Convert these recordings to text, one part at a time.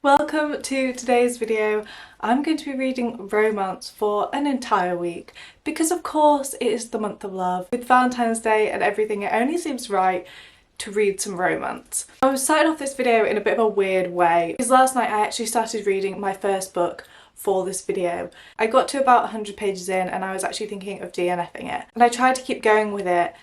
Welcome to today's video. I'm going to be reading romance for an entire week because of course it is the month of love. With Valentine's Day and everything, it only seems right to read some romance. I was starting off this video in a bit of a weird way because last night I actually started reading my first book for this video. I got to about 100 pages in and I was actually thinking of DNFing it. And I tried to keep going with it,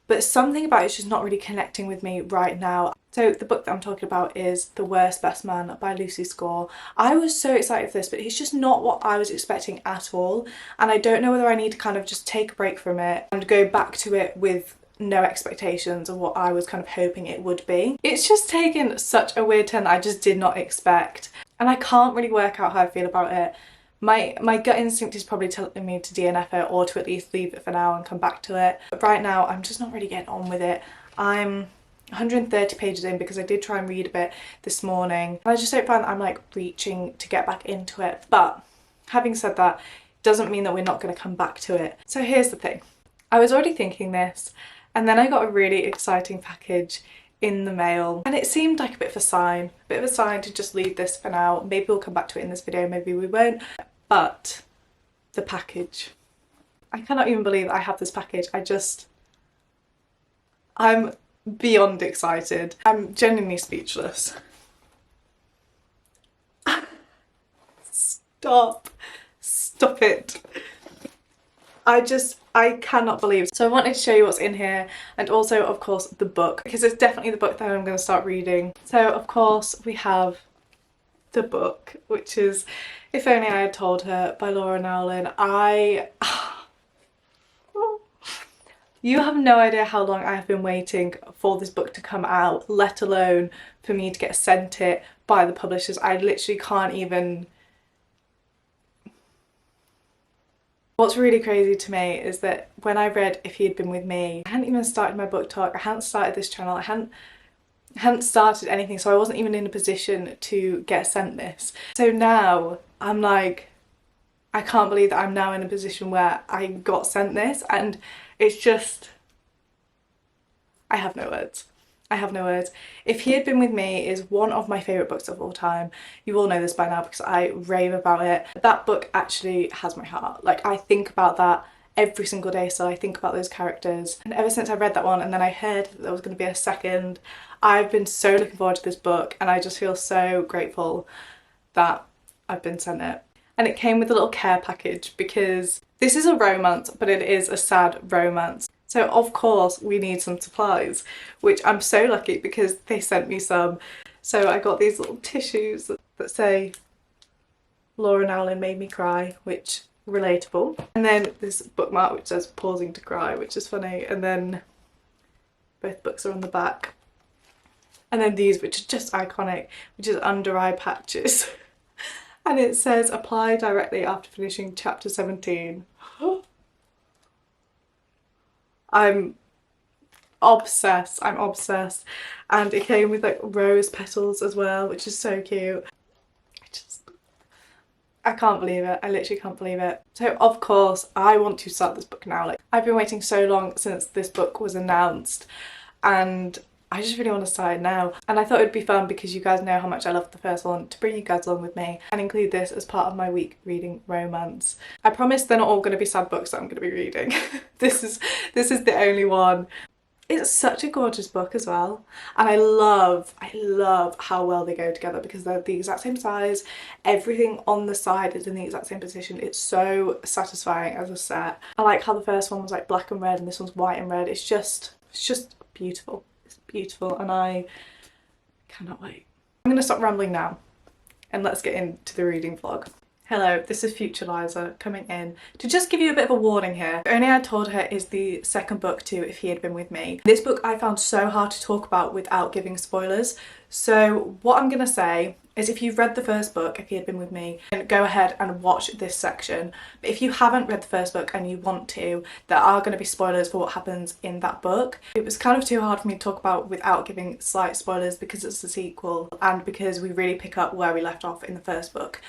but something about it's just not really connecting with me right now. So the book that I'm talking about is The Worst Best Man by Lucy Score. I was so excited for this, but it's just not what I was expecting at all. And I don't know whether I need to kind of just take a break from it and go back to it with no expectations of what I was kind of hoping it would be. It's just taken such a weird turn that I just did not expect. And I can't really work out how I feel about it. My gut instinct is probably telling me to DNF it or to at least leave it for now and come back to it. But right now I'm just not really getting on with it. I'm 130 pages in because I did try and read a bit this morning. And I just don't find that I'm like reaching to get back into it. But having said that, doesn't mean that we're not going to come back to it. So here's the thing. I was already thinking this and then I got a really exciting package in the mail and it seemed like a bit of a sign to just leave this for now. Maybe we'll come back to it in this video, maybe we won't. But the package. I cannot even believe I have this package. I'm beyond excited. I'm genuinely speechless. Stop it. I cannot believe. So I wanted to show you what's in here and also of course the book because it's definitely the book that I'm going to start reading. So of course we have the book, which is If Only I Had Told Her by Laura Nowlin. You have no idea how long I have been waiting for this book to come out, let alone for me to get sent it by the publishers. I literally can't even... What's really crazy to me is that when I read If He Had Been With Me, I hadn't even started my book talk, I hadn't started this channel, I hadn't started anything, so I wasn't even in a position to get sent this. So now I'm like, I can't believe that I'm now in a position where I got sent this, and it's just, I have no words. I have no words. If He Had Been With Me is one of my favourite books of all time. You all know this by now because I rave about it. That book actually has my heart. Like, I think about that every single day, so I think about those characters. And ever since I read that one and then I heard that there was going to be a second, I've been so looking forward to this book and I just feel so grateful that I've been sent it. And it came with a little care package because this is a romance, but it is a sad romance. So of course we need some supplies, which I'm so lucky because they sent me some. So I got these little tissues that say Laura Nowlin made me cry, which relatable. And then this bookmark which says pausing to cry, which is funny. And then both books are on the back. And then these, which are just iconic, which is under eye patches. And it says apply directly after finishing chapter 17. I'm obsessed. And it came with like rose petals as well, which is so cute. I can't believe it. I literally can't believe it. So of course I want to start this book now. Like, I've been waiting so long since this book was announced and I just really want to start it now. And I thought it would be fun because you guys know how much I loved the first one, to bring you guys along with me and include this as part of my week reading romance. I promise they're not all going to be sad books that I'm going to be reading. This is the only one. It's such a gorgeous book as well, and I love how well they go together because they're the exact same size. Everything on the side is in the exact same position. It's so satisfying as a set. I like how the first one was like black and red and this one's white and red. It's just beautiful. It's beautiful and I cannot wait. I'm gonna stop rambling now and let's get into the reading vlog. Hello, this is future Liza coming in to just give you a bit of a warning here. If Only I Told Her is the second book to If He Had Been With Me. This book I found so hard to talk about without giving spoilers. So what I'm gonna say is if you've read the first book, If He Had Been With Me, then go ahead and watch this section. But if you haven't read the first book and you want to, there are going to be spoilers for what happens in that book. It was kind of too hard for me to talk about without giving slight spoilers because it's a sequel and because we really pick up where we left off in the first book.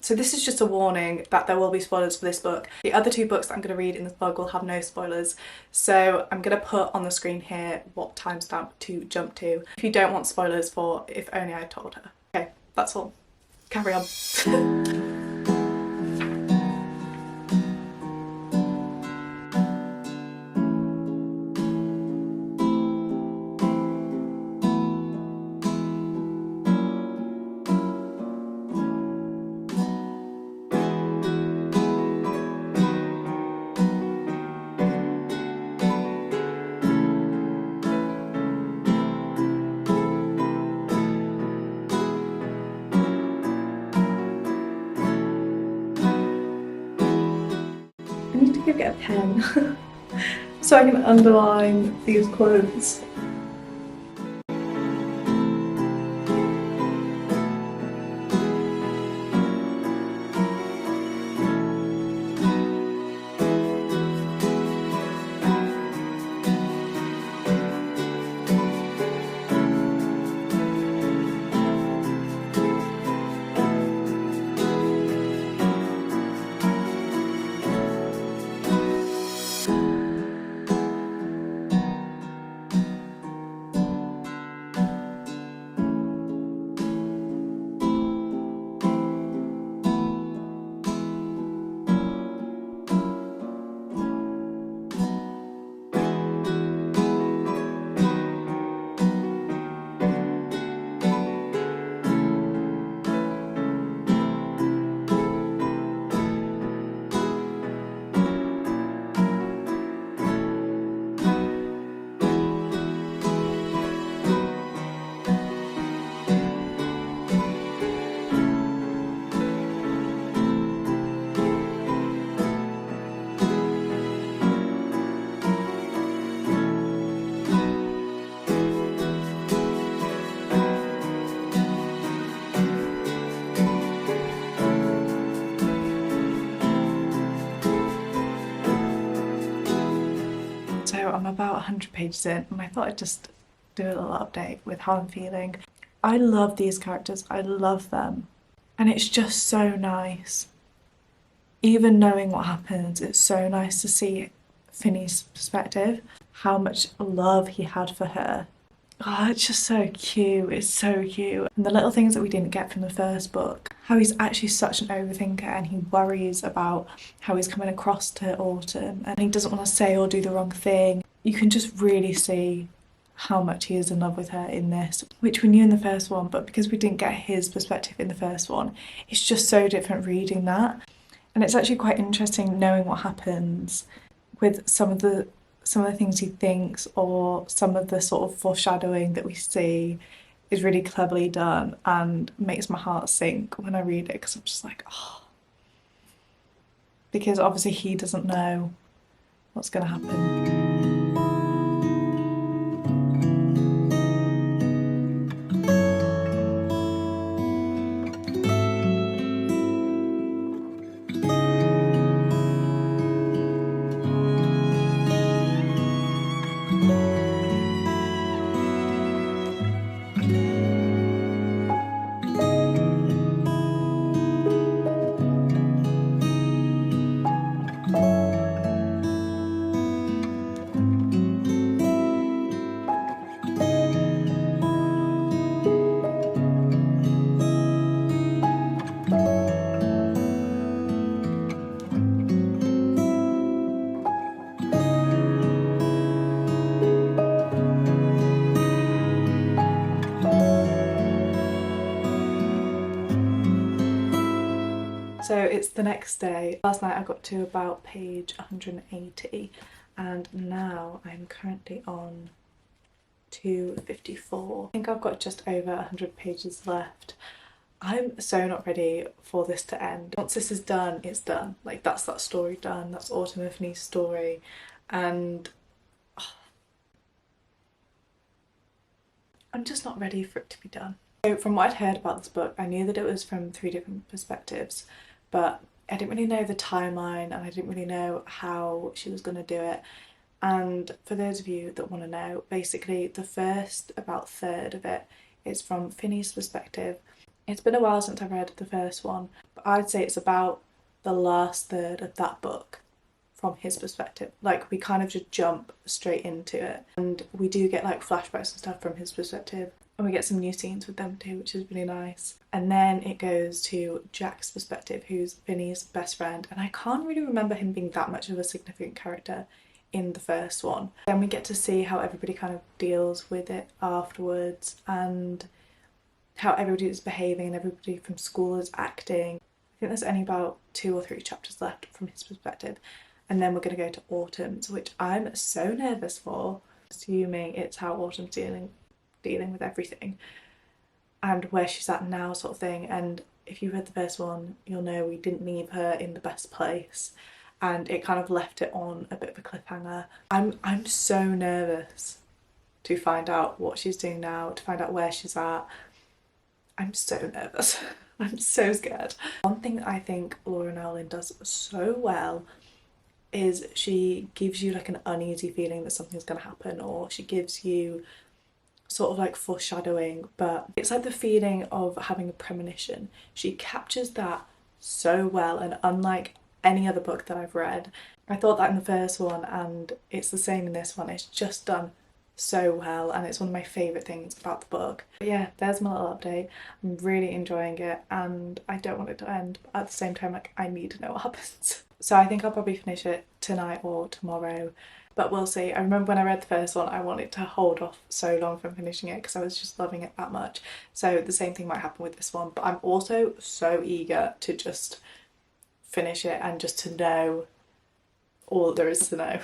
So this is just a warning that there will be spoilers for this book. The other two books that I'm going to read in this vlog will have no spoilers. So I'm going to put on the screen here what timestamp to jump to if you don't want spoilers for If Only I Told Her. Okay, that's all. Carry on. I need to go get a pen so I can underline these quotes. So I'm about 100 pages in and I thought I'd just do a little update with how I'm feeling. I love these characters, I love them. And it's just so nice. Even knowing what happens, it's so nice to see Finney's perspective, how much love he had for her. Oh, it's just so cute, it's so cute. And the little things that we didn't get from the first book, how he's actually such an overthinker and he worries about how he's coming across to Autumn and he doesn't want to say or do the wrong thing. You can just really see how much he is in love with her in this, which we knew in the first one, but because we didn't get his perspective in the first one, it's just so different reading that. And it's actually quite interesting knowing what happens with some of the things he thinks, or some of the sort of foreshadowing that we see is really cleverly done and makes my heart sink when I read it, because I'm just like, oh. Because obviously he doesn't know what's going to happen. So it's the next day. Last night I got to about page 180 and now I'm currently on 254. I think I've got just over 100 pages left. I'm so not ready for this to end. Once this is done, it's done. Like, that's that story done. That's Autumn and Finney's story. And I'm just not ready for it to be done. So from what I'd heard about this book, I knew that it was from 3 different perspectives, but I didn't really know the timeline and I didn't really know how she was going to do it. And for those of you that want to know, basically the first about third of it is from Finney's perspective. It's been a while since I read the first one, but I'd say it's about the last third of that book from his perspective. Like, we kind of just jump straight into it and we do get like flashbacks and stuff from his perspective. and we get some new scenes with them too, which is really nice. And then it goes to Jack's perspective, who's Vinny's best friend, and I can't really remember him being that much of a significant character in the first one. Then we get to see how everybody kind of deals with it afterwards, and how everybody is behaving and everybody from school is acting. I think there's only about 2 or 3 chapters left from his perspective, and then we're going to go to Autumn's, which I'm so nervous for, assuming it's how Autumn's dealing with everything and where she's at now, sort of thing. And if you read the first one, you'll know we didn't leave her in the best place, and it kind of left it on a bit of a cliffhanger. I'm so nervous to find out what she's doing now, to find out where she's at. I'm so nervous. I'm so scared. One thing that I think Laura Nowlin does so well is she gives you like an uneasy feeling that something's going to happen, or she gives you sort of like foreshadowing, but it's like the feeling of having a premonition. She captures that so well, and unlike any other book that I've read, I thought that in the first one, and it's the same in this one. It's just done so well, and it's one of my favourite things about the book. But yeah, there's my little update. I'm really enjoying it, and I don't want it to end, but at the same time, like, I need to know what happens. So I think I'll probably finish it tonight or tomorrow, but we'll see. I remember when I read the first one, I wanted to hold off so long from finishing it because I was just loving it that much. So the same thing might happen with this one, but I'm also so eager to just finish it and just to know all there is to know.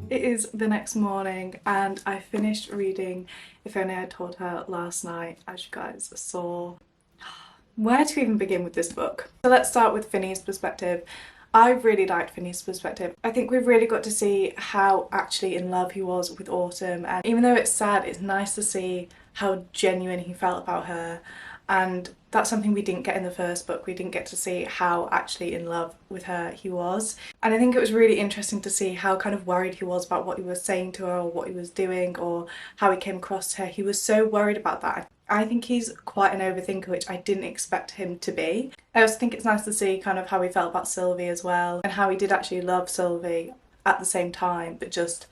It is the next morning and I finished reading If Only I Told Her last night, as you guys saw. Where to even begin with this book? So let's start with Finny's perspective. I really liked Finny's perspective. I think we've really got to see how actually in love he was with Autumn, and even though it's sad, it's nice to see how genuine he felt about her, and that's something we didn't get in the first book. We didn't get to see how actually in love with her he was, and I think it was really interesting to see how kind of worried he was about what he was saying to her or what he was doing or how he came across to her. He was so worried about that. I think he's quite an overthinker, which I didn't expect him to be. I also think it's nice to see kind of how he felt about Sylvie as well, and how he did actually love Sylvie at the same time, but just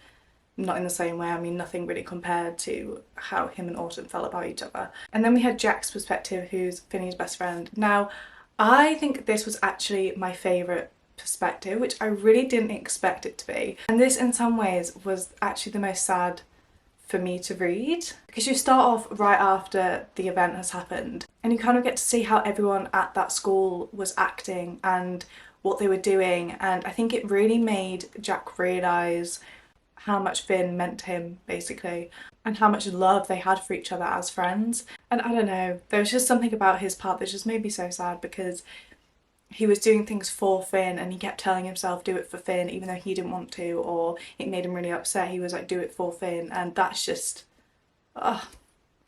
not in the same way. I mean, nothing really compared to how him and Autumn felt about each other. And then we had Jack's perspective, who's Finny's best friend. Now, I think this was actually my favourite perspective, which I really didn't expect it to be. And this in some ways was actually the most sad for me to read, because you start off right after the event has happened and you kind of get to see how everyone at that school was acting and what they were doing, and I think it really made Jack realise how much Finn meant to him, basically, and how much love they had for each other as friends. And I don't know, there was just something about his part that just made me so sad, because he was doing things for Finn and he kept telling himself do it for Finn even though he didn't want to, or it made him really upset. He was like, do it for Finn, and that's just, ugh,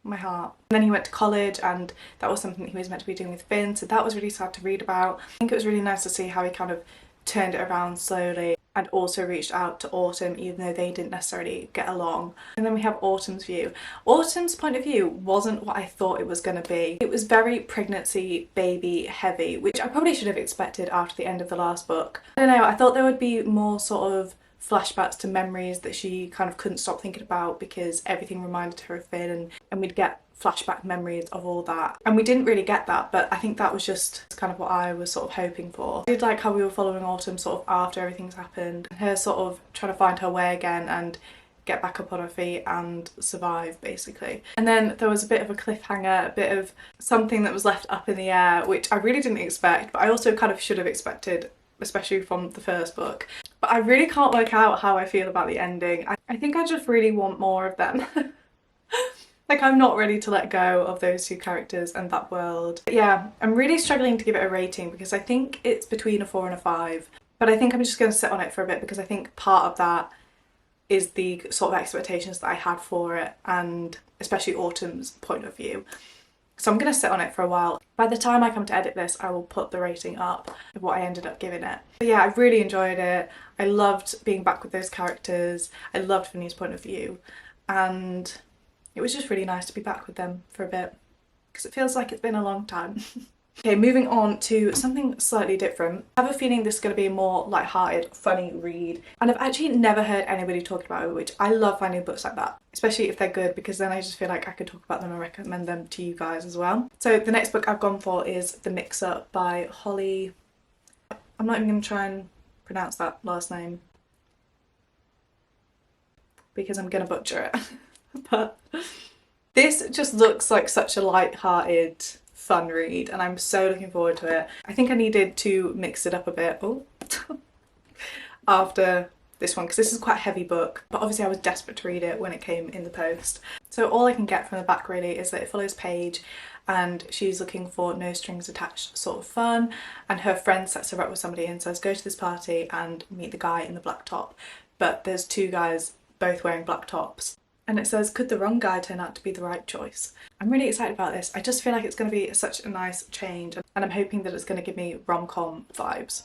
my heart. And then he went to college and that was something that he was meant to be doing with Finn, so that was really sad to read about. I think it was really nice to see how he kind of turned it around slowly and also reached out to Autumn even though they didn't necessarily get along. And then we have Autumn's view. Autumn's point of view wasn't what I thought it was going to be. It was very pregnancy, baby heavy, which I probably should have expected after the end of the last book. I don't know, I thought there would be more sort of flashbacks to memories that she kind of couldn't stop thinking about because everything reminded her of Finn, and we'd get flashback memories of all that, and we didn't really get that, but I think that was just kind of what I was sort of hoping for. I did like how we were following Autumn sort of after everything's happened, and her sort of trying to find her way again and get back up on her feet and survive, basically. And then there was a bit of a cliffhanger, a bit of something that was left up in the air, which I really didn't expect, but I also kind of should have expected, especially from the first book. But I really can't work out how I feel about the ending. I think I just really want more of them. Like, I'm not ready to let go of those two characters and that world. But yeah, I'm really struggling to give it a rating because I think it's between a 4 and a 5. But I think I'm just going to sit on it for a bit because I think part of that is the sort of expectations that I had for it, and especially Autumn's point of view. So I'm going to sit on it for a while. By the time I come to edit this, I will put the rating up of what I ended up giving it. But yeah, I really enjoyed it. I loved being back with those characters. I loved Vinny's point of view. And it was just really nice to be back with them for a bit because it feels like it's been a long time. Okay, moving on to something slightly different. I have a feeling this is going to be a more light-hearted, funny read. And I've actually never heard anybody talk about it, which I love finding books like that, especially if they're good, because then I just feel like I could talk about them and recommend them to you guys as well. So the next book I've gone for is The Mix-Up by Holly. I'm not even going to try and pronounce that last name because I'm going to butcher it. But this just looks like such a light-hearted, fun read, and I'm so looking forward to it. I think I needed to mix it up a bit after this one because this is quite a heavy book, but obviously I was desperate to read it when it came in the post. So all I can get from the back really is that it follows Paige and she's looking for no strings attached sort of fun, and her friend sets her up with somebody and says go to this party and meet the guy in the black top, but there's two guys both wearing black tops. And it says, could the wrong guy turn out to be the right choice? I'm really excited about this. I just feel like it's going to be such a nice change, and I'm hoping that it's going to give me rom-com vibes.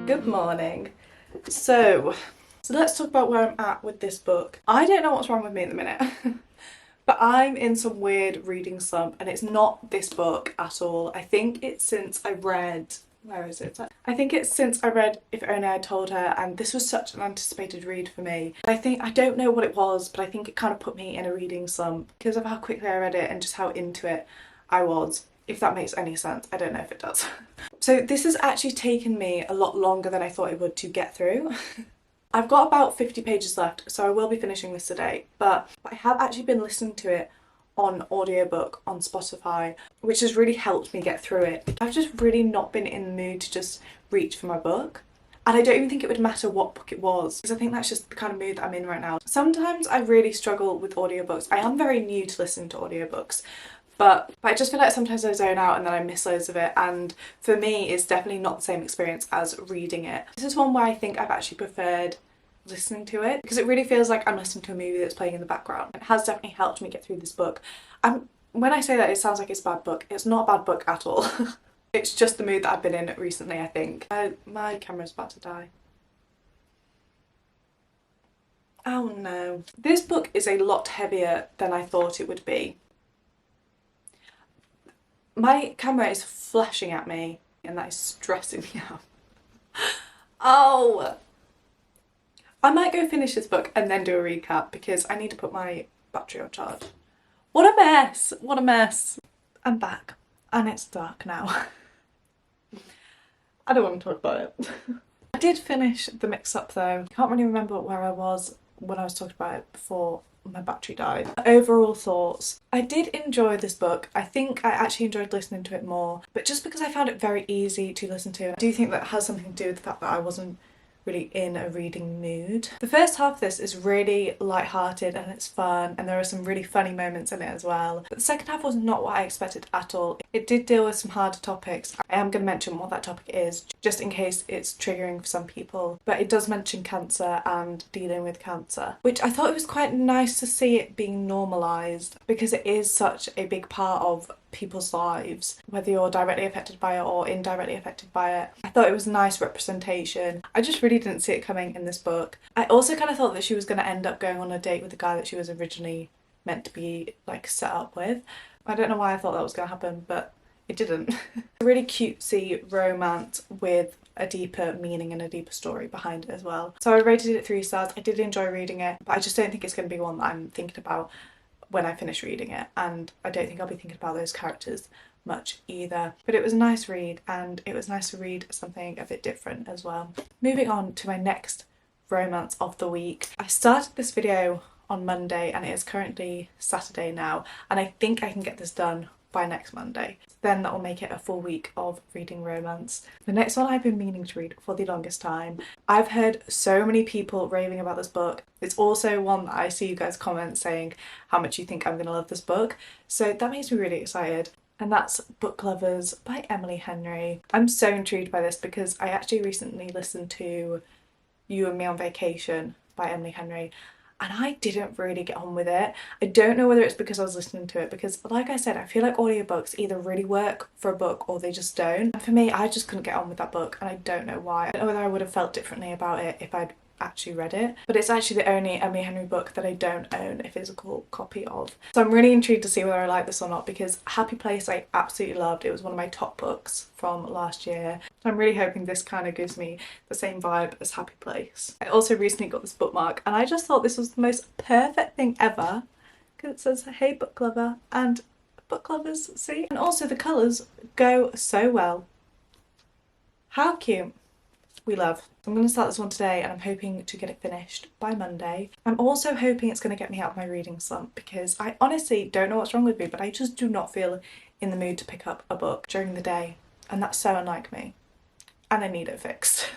Good morning. So let's talk about where I'm at with this book. I don't know what's wrong with me at the minute, but I'm in some weird reading slump, and it's not this book at all. I think it's since I read, where is it? I think it's since I read If Only I Told Her, and this was such an anticipated read for me. I don't know what it was, but I think it kind of put me in a reading slump because of how quickly I read it and just how into it I was. If that makes any sense, I don't know if it does. So this has actually taken me a lot longer than I thought it would to get through. I've got about 50 pages left, so I will be finishing this today, but I have actually been listening to it on audiobook on Spotify, which has really helped me get through it. I've just really not been in the mood to just reach for my book. And I don't even think it would matter what book it was, because I think that's just the kind of mood that I'm in right now. Sometimes I really struggle with audiobooks. I am very new to listening to audiobooks, but I just feel like sometimes I zone out and then I miss loads of it, and for me it's definitely not the same experience as reading it. This is one where I think I've actually preferred listening to it because it really feels like I'm listening to a movie that's playing in the background. It has definitely helped me get through this book. When I say that it sounds like it's a bad book, it's not a bad book at all. It's just the mood that I've been in recently, I think. My camera's about to die. Oh no. This book is a lot heavier than I thought it would be. My camera is flashing at me and that is stressing me out. Oh! I might go finish this book and then do a recap because I need to put my battery on charge. What a mess! What a mess! I'm back and it's dark now. I don't want to talk about it. I did finish The Mix-Up though. I can't really remember where I was when I was talking about it before my battery died. Overall thoughts. I did enjoy this book. I think I actually enjoyed listening to it more, but just because I found it very easy to listen to. I do think that has something to do with the fact that I wasn't really in a reading mood. The first half of this is really light-hearted and it's fun, and there are some really funny moments in it as well. But the second half was not what I expected at all. It did deal with some harder topics. I am going to mention what that topic is, just in case it's triggering for some people. But it does mention cancer and dealing with cancer, which I thought it was quite nice to see it being normalised, because it is such a big part of people's lives, whether you're directly affected by it or indirectly affected by it. I thought it was a nice representation. I just really didn't see it coming in this book. I also kind of thought that she was going to end up going on a date with the guy that she was originally meant to be like set up with. I don't know why I thought that was going to happen, but it didn't. A really cutesy romance with a deeper meaning and a deeper story behind it as well. So I rated it 3 stars. I did enjoy reading it, but I just don't think it's going to be one that I'm thinking about when I finish reading it, and I don't think I'll be thinking about those characters much either. But it was a nice read, and it was nice to read something a bit different as well. Moving on to my next romance of the week. I started this video on Monday and it is currently Saturday now, and I think I can get this done by next Monday. Then that will make it a full week of reading romance. The next one I've been meaning to read for the longest time. I've heard so many people raving about this book. It's also one that I see you guys comment saying how much you think I'm going to love this book. So that makes me really excited. And that's Book Lovers by Emily Henry. I'm so intrigued by this because I actually recently listened to You and Me on Vacation by Emily Henry, and I didn't really get on with it. I don't know whether it's because I was listening to it, because like I said, I feel like audiobooks either really work for a book or they just don't. And for me, I just couldn't get on with that book, and I don't know why. I don't know whether I would have felt differently about it if I'd actually read it, but it's actually the only Emily Henry book that I don't own a physical copy of. So I'm really intrigued to see whether I like this or not, because Happy Place I absolutely loved. It was one of my top books from last year. So I'm really hoping this kind of gives me the same vibe as Happy Place. I also recently got this bookmark, and I just thought this was the most perfect thing ever, because it says hey book lover and book lovers, see? And also the colours go so well. How cute. We love. I'm going to start this one today, and I'm hoping to get it finished by Monday. I'm also hoping it's going to get me out of my reading slump, because I honestly don't know what's wrong with me, but I just do not feel in the mood to pick up a book during the day, and that's so unlike me, and I need it fixed.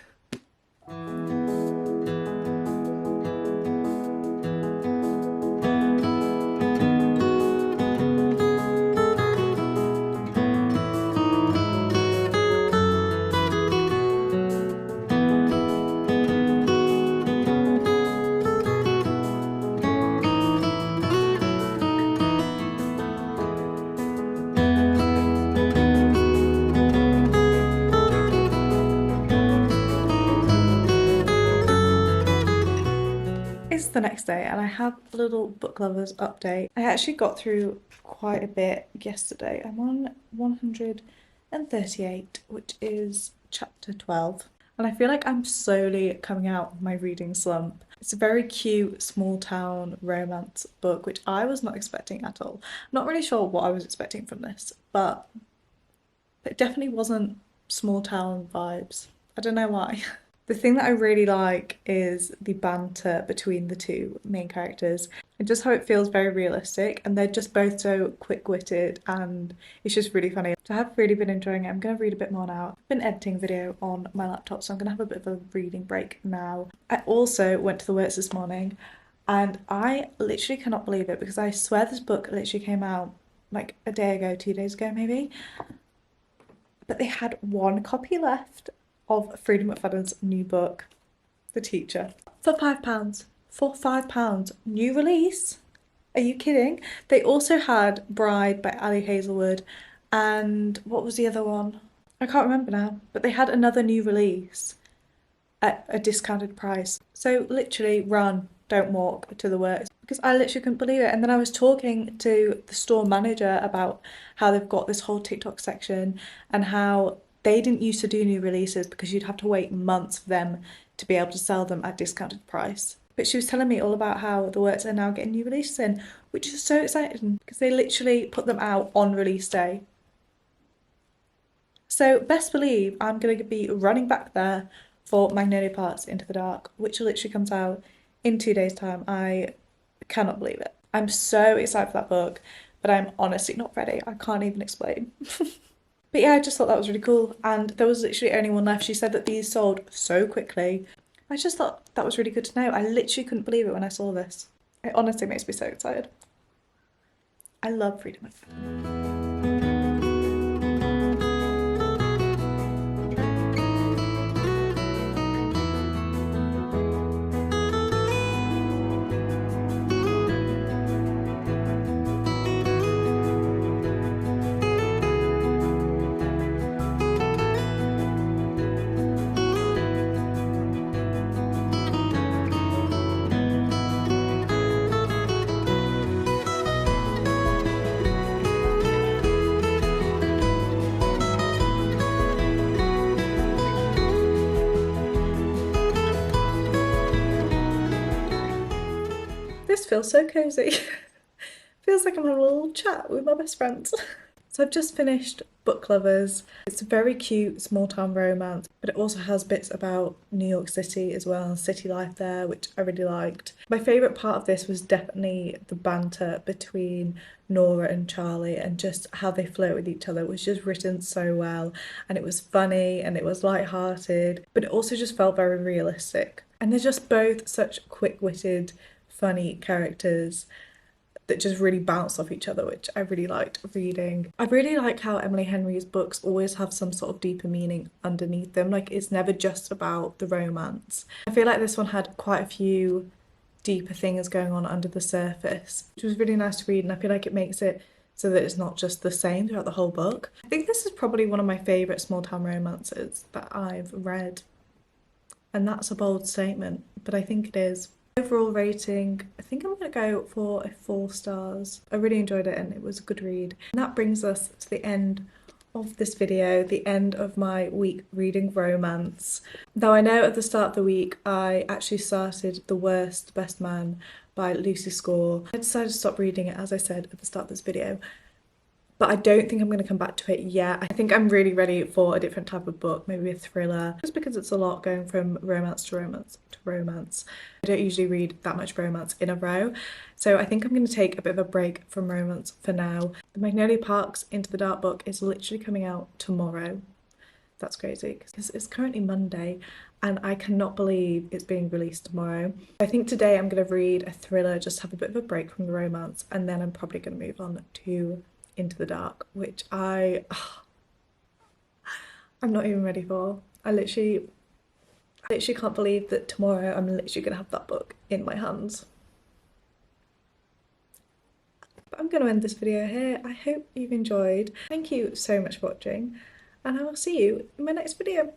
It's the next day and I have a little book lovers update. I actually got through quite a bit yesterday. I'm on 138, which is chapter 12. And I feel like I'm slowly coming out of my reading slump. It's a very cute small town romance book, which I was not expecting at all. I'm not really sure what I was expecting from this, but it definitely wasn't small town vibes. I don't know why. The thing that I really like is the banter between the two main characters and just how it feels very realistic, and they're just both so quick-witted and it's just really funny. So I have really been enjoying it. I'm going to read a bit more now. I've been editing a video on my laptop, so I'm going to have a bit of a reading break now. I also went to the works this morning and I literally cannot believe it, because I swear this book literally came out like a day ago, 2 days ago maybe, but they had one copy left of Freedom McFadden's new book, The Teacher, for £5. For £5, new release? Are you kidding? They also had Bride by Ali Hazelwood, and what was the other one? I can't remember now, but they had another new release at a discounted price. So literally run, don't walk to the works, because I literally couldn't believe it. And then I was talking to the store manager about how they've got this whole TikTok section and how they didn't used to do new releases because you'd have to wait months for them to be able to sell them at discounted price. But she was telling me all about how the works are now getting new releases in, which is so exciting because they literally put them out on release day. So best believe I'm going to be running back there for Magnolia Parks Into the Dark, which literally comes out in 2 days' time. I cannot believe it. I'm so excited for that book, but I'm honestly not ready. I can't even explain. But yeah, I just thought that was really cool, and there was literally only one left. She said that these sold so quickly. I just thought that was really good to know. I literally couldn't believe it when I saw this. It honestly makes me so excited. I love freedom of fiction. This feels so cozy. Feels like I'm having a little chat with my best friends. So I've just finished Book Lovers. It's a very cute small town romance, but it also has bits about New York City as well, and city life there, which I really liked. My favourite part of this was definitely the banter between Nora and Charlie, and just how they flirt with each other was just written so well, and it was funny and it was light-hearted, but it also just felt very realistic. And they're just both such quick-witted, funny characters that just really bounce off each other, which I really liked reading. I really like how Emily Henry's books always have some sort of deeper meaning underneath them. Like, it's never just about the romance. I feel like this one had quite a few deeper things going on under the surface, which was really nice to read, and I feel like it makes it so that it's not just the same throughout the whole book. I think this is probably one of my favourite small town romances that I've read, and that's a bold statement, but I think it is. Overall rating, I think I'm going to go for a 4 stars. I really enjoyed it and it was a good read. And that brings us to the end of this video, the end of my week reading romance. Though I know at the start of the week I actually started The Worst Best Man by Lucy Score. I decided to stop reading it, as I said at the start of this video, but I don't think I'm going to come back to it yet. I think I'm really ready for a different type of book, maybe a thriller, just because it's a lot going from romance to romance to romance. I don't usually read that much romance in a row, so I think I'm going to take a bit of a break from romance for now. The Magnolia Park's Into the Dark book is literally coming out tomorrow. That's crazy because it's currently Monday and I cannot believe it's being released tomorrow. I think today I'm going to read a thriller, just have a bit of a break from the romance, and then I'm probably going to move on to Into the Dark, which I'm not even ready for. I literally can't believe that tomorrow I'm literally gonna have that book in my hands. But I'm gonna end this video here. I hope you've enjoyed. Thank you so much for watching, and I will see you in my next video.